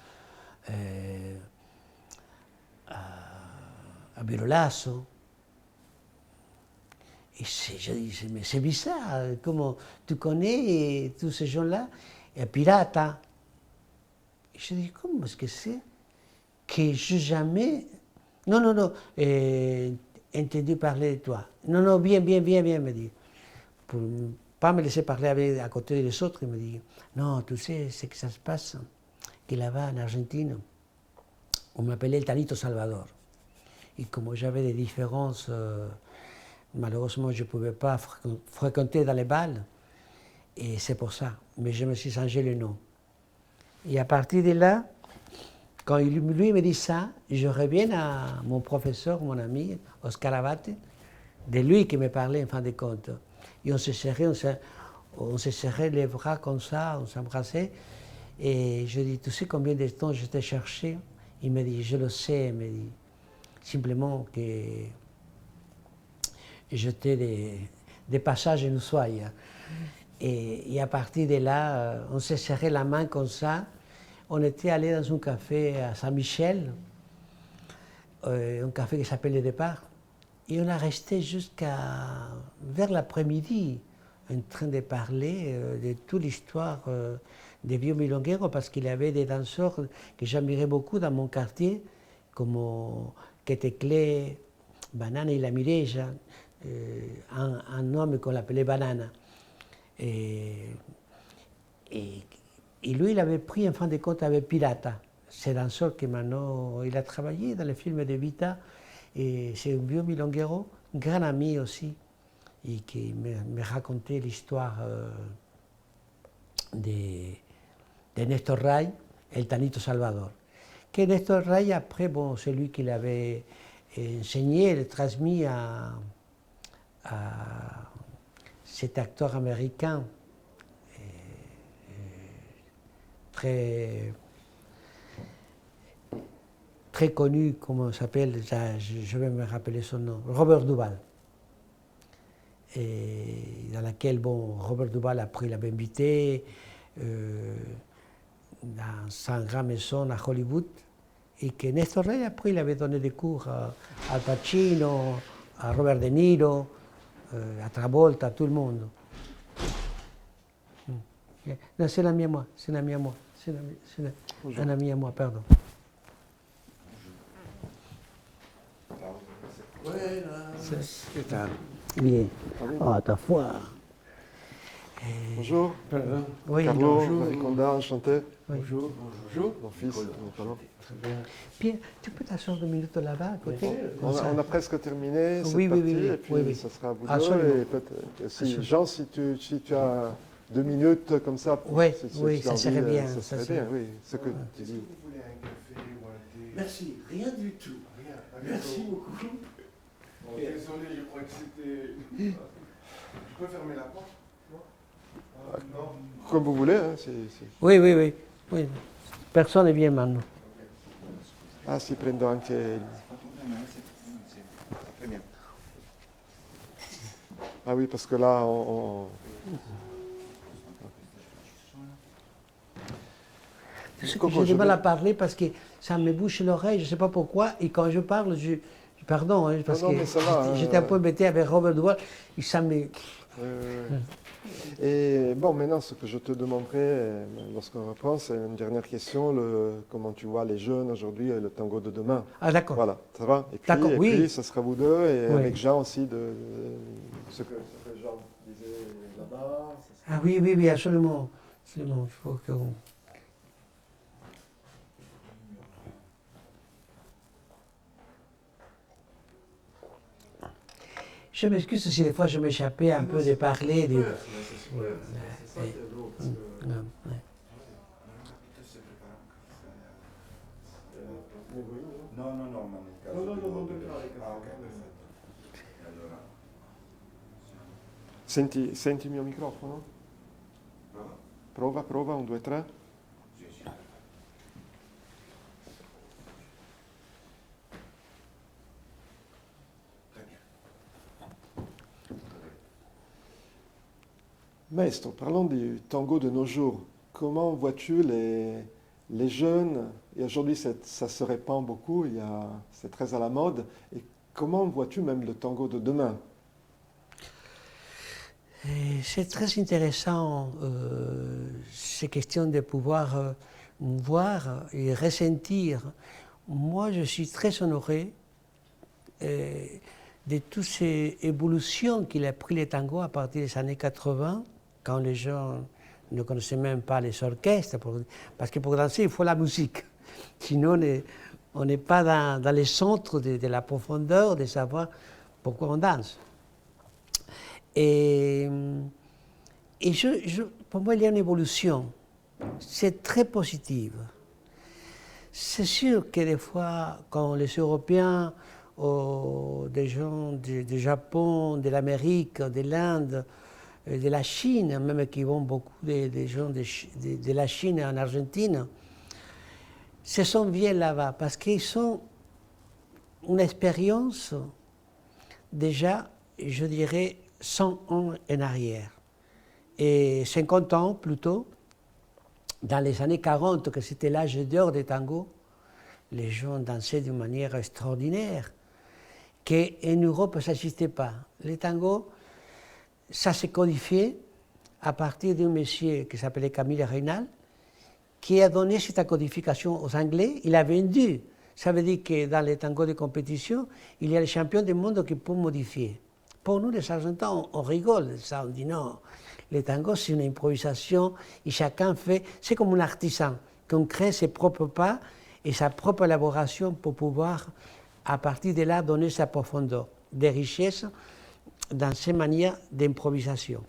Speaker 3: à Birolasso. Et je dis, mais c'est bizarre, comment tu connais tous ces gens-là? Et Pirata. Et je dis, comment est-ce que c'est que je jamais... Non, entendu parler de toi. Non, bien, me dit. Pour ne pas me laisser parler à côté des autres, il me dit, non, tu sais, c'est que ça se passe, que là-bas, en Argentine, on m'appelait el Tanito Salvador. Et comme j'avais des différences, malheureusement, je ne pouvais pas fréquenter dans les balles. Et c'est pour ça. Mais je me suis changé le nom. Et à partir de là, quand lui me dit ça, je reviens à mon professeur, mon ami, Oscar Abate, de lui qui me parlait en fin de compte. Et on se serrait les bras comme ça, on s'embrassait. Et je dis, tu sais combien de temps je t'ai cherché? Il me dit, je le sais, il me dit, simplement que j'étais des passages en Ushuaïa. Et à partir de là, on s'est serré la main comme ça. On était allé dans un café à Saint-Michel, un café qui s'appelle Le Départ. Et on a resté jusqu'à vers l'après-midi en train de parler de toute l'histoire des vieux milongueros, parce qu'il y avait des danseurs que j'admirais beaucoup dans mon quartier, comme Queteclé, Banana et la Mireja, un homme qu'on l'appelait Banana. Et lui, il avait pris en fin de compte avec Pirata. C'est un danseur qui maintenant, il a travaillé dans les films de Vita. Et c'est un vieux milonguero, un grand ami aussi, et qui me racontait l'histoire de Nestor Ray et le Tanito Salvador. Que Nestor Ray, après, bon, c'est lui qui l'avait enseigné, le transmis à cet acteur américain très connu, comment il s'appelle, je vais me rappeler son nom, Robert Duvall. Et dans laquelle, bon, Robert Duvall après l'avait invité dans sa grande maison à Hollywood, et que Nestor Ray après il avait donné des cours à Al Pacino, à Robert De Niro, à Travolta, à tout le monde. Non, c'est un ami à moi, c'est un ami à moi, c'est un ami à moi, pardon.
Speaker 4: ¿Qué tal?
Speaker 3: Bien. Ah, ta foi.
Speaker 1: Bonjour,
Speaker 3: Oui,
Speaker 1: Carlo,
Speaker 3: bonjour.
Speaker 1: Mariconda, enchanté.
Speaker 3: Oui.
Speaker 4: Bonjour.
Speaker 1: Mon fils, Nicolas.
Speaker 3: Pierre, tu peux t'asseoir 2 minutes là-bas à côté
Speaker 1: On a presque terminé cette
Speaker 3: Oui, oui,
Speaker 1: partie,
Speaker 3: oui,
Speaker 1: et puis
Speaker 3: oui.
Speaker 1: ça sera à vous
Speaker 3: Absolument.
Speaker 1: deux. Et peut-être, si, Jean, si tu as 2 minutes comme ça,
Speaker 3: Oui,
Speaker 1: si
Speaker 3: oui,
Speaker 1: tu as
Speaker 3: ça
Speaker 1: envie,
Speaker 3: serait bien,
Speaker 1: ça
Speaker 3: ça
Speaker 1: serait
Speaker 3: serait-
Speaker 1: bien, oui. Ce que tu dis.
Speaker 2: Vous voulez un café ou un thé?
Speaker 4: Merci, rien du tout.
Speaker 2: Rien.
Speaker 4: Merci beaucoup.
Speaker 2: Bon, désolé, je crois que c'était. Je peux fermer la porte? Non.
Speaker 1: Comme vous voulez. Hein,
Speaker 3: Oui, oui, oui, oui. Personne ne vient maintenant.
Speaker 1: Ah, si prendo anche il...
Speaker 2: Très bien.
Speaker 1: Ah oui, parce que là,
Speaker 3: Tu sais que
Speaker 1: Coco,
Speaker 3: j'ai du
Speaker 1: je
Speaker 3: mal
Speaker 1: vais-
Speaker 3: à parler parce que ça me bouche l'oreille, je ne sais pas pourquoi. Et quand je parle, pardon, hein, parce
Speaker 1: Non,
Speaker 3: que
Speaker 1: mais ça va,
Speaker 3: j'étais un peu embêté avec Robert Duvall. Et ça me...
Speaker 1: Et bon, maintenant, ce que je te demanderai, lorsqu'on reprend, c'est une dernière question. Comment tu vois les jeunes aujourd'hui et le tango de demain?
Speaker 3: Ah, d'accord.
Speaker 1: Voilà, ça va? Et puis,
Speaker 3: D'accord, oui.
Speaker 1: ça sera vous deux, et
Speaker 3: Oui.
Speaker 1: avec Jean aussi, ce que Jean disait là-bas.
Speaker 3: Ah oui, oui, oui, absolument. Absolument, il faut que... Je m'excuse si des fois je m'échappais un peu de parler.
Speaker 4: C'est ça qui est beau, parce que
Speaker 2: No, no, no, ma nel caso
Speaker 4: No, no,
Speaker 2: di
Speaker 4: no, non
Speaker 2: Robert.
Speaker 4: per fare
Speaker 2: Ah, ok,
Speaker 4: caso.
Speaker 2: perfetto. E allora,
Speaker 1: Senti il mio microfono?
Speaker 2: prova?
Speaker 1: Prova, 1, 2, 3.
Speaker 2: Sì, sì. Très bien.
Speaker 1: Maestro, parlons du tango de nos jours. Comment vois-tu les jeunes, et aujourd'hui ça se répand beaucoup, c'est très à la mode, et comment vois-tu même le tango de demain?
Speaker 3: C'est très intéressant, ces questions de pouvoir voir et ressentir. Moi, je suis très honoré de toutes ces évolutions qu'il a pris le tango à partir des années 80, quand les gens ne connaissaient même pas les orchestres, parce que pour danser, il faut la musique. Sinon, On n'est pas dans les centres de la profondeur de savoir pourquoi on danse. Et pour moi, il y a une évolution. C'est très positive. C'est sûr que des fois, quand les Européens, ou des gens du Japon, de l'Amérique, de l'Inde, de la Chine, même qui vont beaucoup des gens de la Chine en Argentine, se sont viennent là-bas parce qu'ils ont une expérience déjà, je dirais, 100 ans en arrière. Et 50 ans plutôt, dans les années 40, que c'était l'âge d'or des tangos, les gens dansaient d'une manière extraordinaire, qu'en Europe, ça n'existait pas. Les tangos, ça s'est codifié à partir d'un monsieur qui s'appelait Camille Reynal, qui a donné cette codification aux Anglais. Il a vendu. Ça veut dire que dans les tangos de compétition, il y a les champions du monde qui peuvent modifier. Pour nous, les Argentins, on rigole de ça, on dit non. Les tangos, c'est une improvisation et chacun fait, c'est comme un artisan, qu'on crée ses propres pas et sa propre élaboration pour pouvoir, à partir de là, donner sa profondeur, des richesses dans ces manières d'improvisation.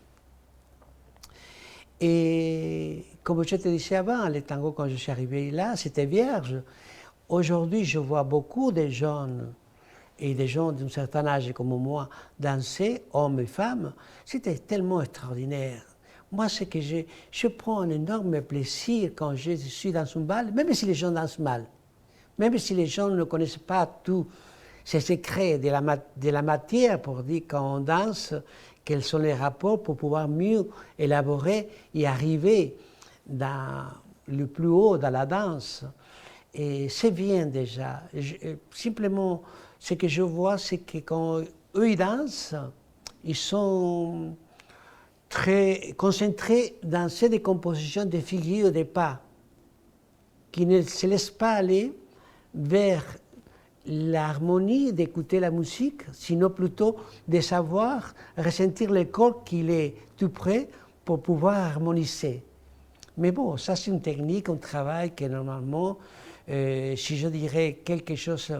Speaker 3: Et comme je te disais avant, les tangos, quand je suis arrivé là, c'était vierge. Aujourd'hui, je vois beaucoup de jeunes et des gens d'un certain âge comme moi danser, hommes et femmes. C'était tellement extraordinaire. Moi, c'est que je prends un énorme plaisir quand je suis dans un bal, même si les gens dansent mal, même si les gens ne connaissent pas tous ces secrets de la matière pour dire quand on danse, quels sont les rapports pour pouvoir mieux élaborer et arriver dans le plus haut dans la danse. Et c'est bien déjà. Simplement, ce que je vois, c'est que quand eux ils dansent, ils sont très concentrés dans ces décompositions de figures de pas, qui ne se laissent pas aller vers l'harmonie d'écouter la musique, sinon plutôt de savoir ressentir le corps qu'il est tout prêt pour pouvoir harmoniser. Mais bon, ça c'est une technique, un travail que normalement, si je dirais quelque chose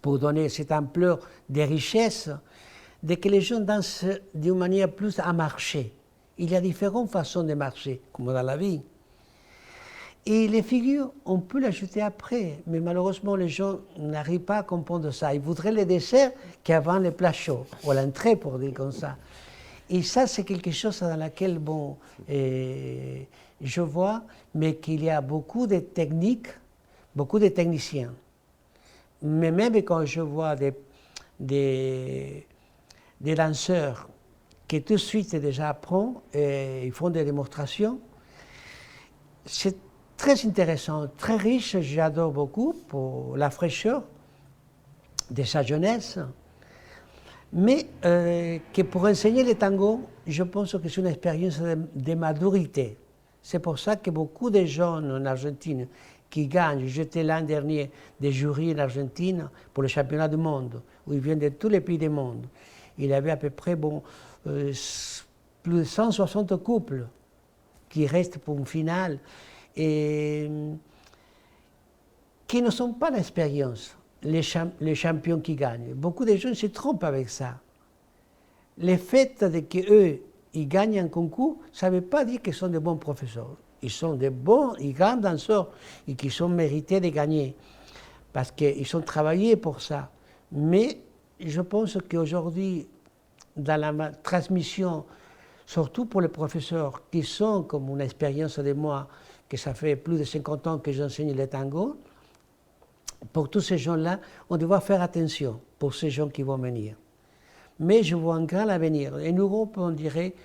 Speaker 3: pour donner cette ampleur de richesse, dès que les gens dansent d'une manière plus à marcher. Il y a différentes façons de marcher, comme dans la vie. Et les figures, on peut l'ajouter après, mais malheureusement, les gens n'arrivent pas à comprendre ça. Ils voudraient les desserts qu'avant les plats chauds, ou l'entrée, pour dire comme ça. Et ça, c'est quelque chose dans lequel, bon, je vois, mais qu'il y a beaucoup de techniques, beaucoup de techniciens. Mais même quand je vois des danseurs qui tout de suite déjà apprennent et ils font des démonstrations, c'est très intéressant, très riche, j'adore beaucoup pour la fraîcheur de sa jeunesse, mais que pour enseigner le tango, je pense que c'est une expérience de maturité. C'est pour ça que beaucoup de jeunes en Argentine qui gagnent, j'étais l'an dernier des jurys en Argentine pour le championnat du monde, où ils viennent de tous les pays du monde. Il y avait à peu près plus de 160 couples qui restent pour une finale et qui ne sont pas l'expérience, les champions qui gagnent. Beaucoup de gens se trompent avec ça. Le fait qu'eux, ils gagnent un concours, ça ne veut pas dire qu'ils sont de bons professeurs. Ils sont de bons et grands danseurs et qui sont mérités de gagner parce qu'ils ont travaillé pour ça. Mais je pense qu'aujourd'hui, dans la transmission, surtout pour les professeurs qui sont comme une expérience de moi, que ça fait plus de 50 ans que j'enseigne le tango, pour tous ces gens-là, on doit faire attention pour ces gens qui vont venir. Mais je vois un grand avenir. En Europe, on dirait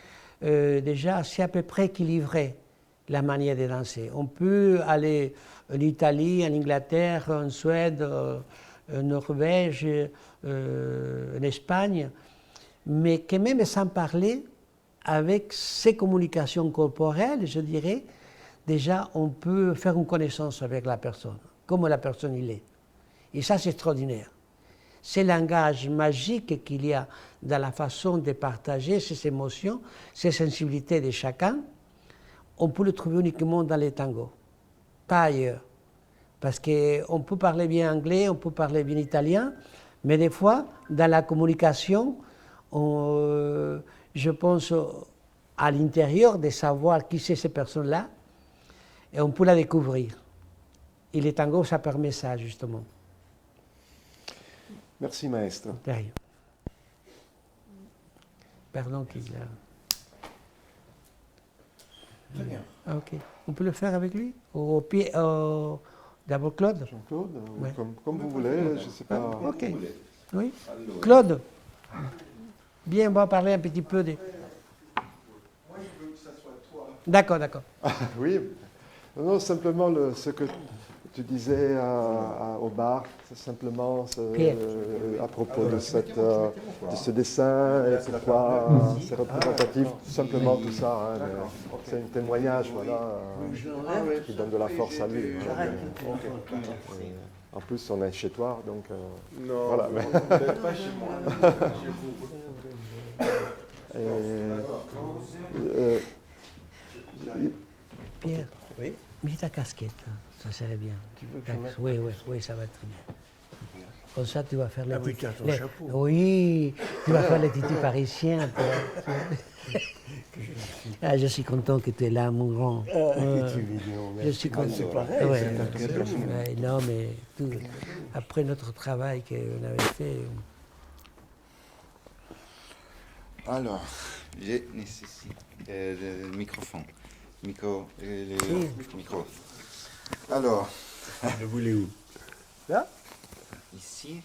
Speaker 3: déjà, c'est à peu près équilibré la manière de danser. On peut aller en Italie, en Angleterre, en Suède, en Norvège, en Espagne, mais que même sans parler, avec ces communications corporelles, je dirais, déjà on peut faire une connaissance avec la personne, comme la personne il est. Et ça, c'est extraordinaire. Ce langage magique qu'il y a dans la façon de partager ces émotions, ces sensibilités de chacun, on peut le trouver uniquement dans les tangos, pas ailleurs. Parce qu'on peut parler bien anglais, on peut parler bien italien, mais des fois, dans la communication, je pense à l'intérieur de savoir qui c'est ces personnes-là, et on peut la découvrir. Et le tango, ça permet ça, justement.
Speaker 1: Merci, maestro.
Speaker 3: Derrière. Pardon qu'il a...
Speaker 4: Très bien.
Speaker 3: Ah, ok. On peut le faire avec lui? Au pied, d'abord Claude?
Speaker 1: Jean-Claude,
Speaker 3: Ouais.
Speaker 1: comme vous voulez, je ne sais pas.
Speaker 3: Ah, ok. Oui.
Speaker 4: Allora,
Speaker 3: Claude, bien, on va parler un petit peu de...
Speaker 2: Moi, je veux que ça soit toi.
Speaker 3: D'accord, d'accord.
Speaker 1: Oui, non, simplement ce que tu disais au bar, c'est simplement
Speaker 3: Pierre.
Speaker 1: à propos de ce dessin et pourquoi c'est représentatif, tout simplement tout ça. Hein, c'est un témoignage, voilà, qui donne de la force à lui. Voilà. En plus, on est chez toi, donc
Speaker 2: Non,
Speaker 1: voilà.
Speaker 2: vous n'êtes pas chez moi. Chez vous.
Speaker 3: Pierre,
Speaker 4: Oui.
Speaker 3: mets ta casquette, hein, ça serait bien. Oui, oui, oui, ça va être très bien. Comme ça, tu vas faire les
Speaker 4: Ah oui,
Speaker 3: titis-
Speaker 4: tu as ton
Speaker 3: les-
Speaker 4: chapeau.
Speaker 3: Oui, tu vas faire les titis parisiens. toi. Ah, je suis content que tu es là, mon grand.
Speaker 4: C'est mignon,
Speaker 3: Je suis content.
Speaker 4: C'est pareil,
Speaker 3: Ouais,
Speaker 4: c'est un cadeau.
Speaker 3: ouais, non, mais tout, après notre travail qu'on avait fait,
Speaker 5: Alors, je nécessite le microphone. Micro. Alors,
Speaker 4: Lo voulez où? Là?
Speaker 5: ici,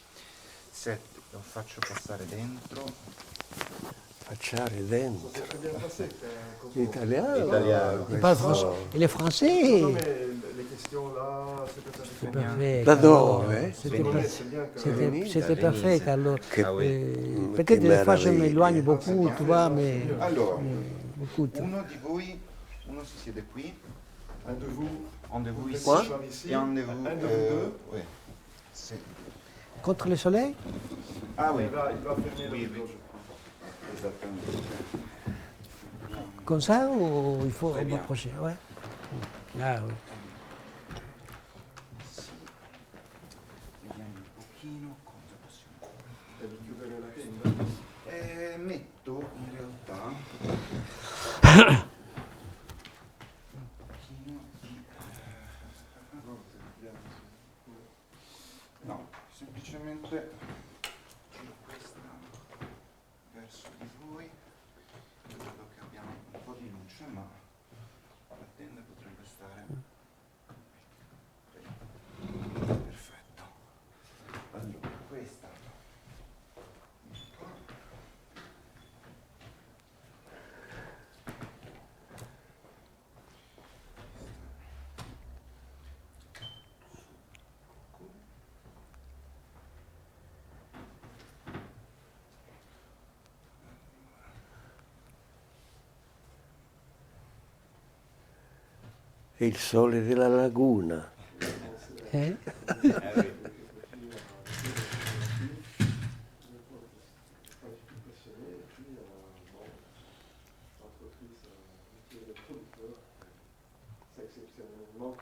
Speaker 5: lo faccio passare dentro.
Speaker 4: Facciare dentro. Italiano?
Speaker 5: Italiano.
Speaker 3: il parle français. Il est français.
Speaker 2: Non, mais les questions là, c'est peut-être
Speaker 3: C'est parfait.
Speaker 4: Da
Speaker 3: Carlo.
Speaker 4: dove?
Speaker 3: C'était
Speaker 5: Venise.
Speaker 3: par-
Speaker 2: c'est bien que.
Speaker 3: C'était parfait, Carlo.
Speaker 5: Ah oui.
Speaker 3: Peut-être
Speaker 4: Che
Speaker 3: des fois je
Speaker 4: meraviglia.
Speaker 3: m'éloigne beaucoup, tu vois, mais
Speaker 5: Allora,
Speaker 3: beaucoup.
Speaker 5: uno di voi, uno si siede qui,
Speaker 2: Un de vous.
Speaker 5: un de vous ici,
Speaker 2: Quoi ici.
Speaker 5: et un de vous,
Speaker 2: Un de vous deux.
Speaker 5: ouais. C'est-
Speaker 3: Contre le soleil?
Speaker 5: Ah oui,
Speaker 2: Il va fermer le
Speaker 5: Oui,
Speaker 2: rideau,
Speaker 5: oui.
Speaker 2: je crois.
Speaker 5: exactement.
Speaker 3: Comme ça ou il faut
Speaker 5: Très bien.
Speaker 3: m'approcher? Ouais. Ah oui.
Speaker 5: Vediamo un pochino cosa possiamo fare.
Speaker 2: Devi chiudere la tenda.
Speaker 5: Metto in realtà un pochino di... No, semplicemente giro questa verso di voi. Vedo che abbiamo un po' di luce, ma la tenda potrebbe stare... Perfetto. Allora, questa...
Speaker 4: È il sole della laguna.
Speaker 3: Eh?
Speaker 1: C'est exceptionnellement